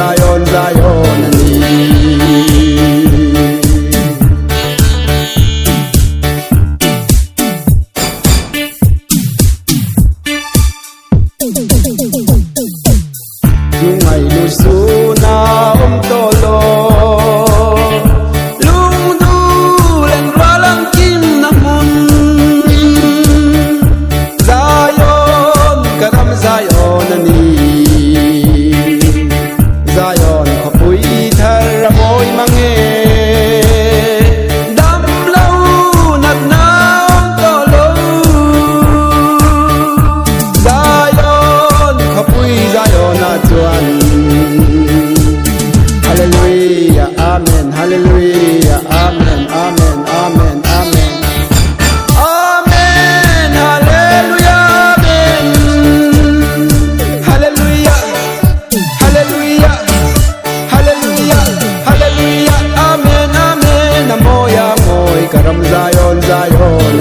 Zion, Zion Yung ay luso na tolo Lungdulan walang kim namun Zion, karam Zion Zion kapuy thar moy mange Dam lau nat na tolo Zion kapuy Zion atuan Hallelujah, amen, hallelujah, amen, amen, amen, amen Amen, hallelujah, amen Hallelujah, hallelujah, hallelujah, hallelujah, amen, amen Amoy, amoy, karam Zion, Zion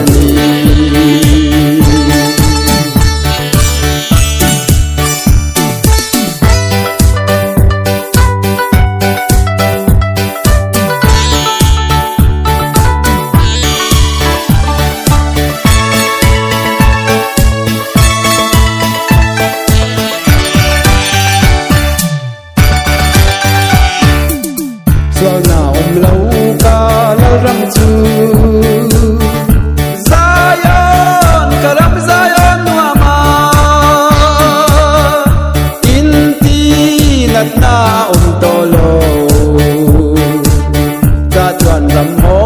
Xuân nào lâu ca lâu râm chu Zion, karam Zion nuama Inti nat na tolo Sa tuan ramo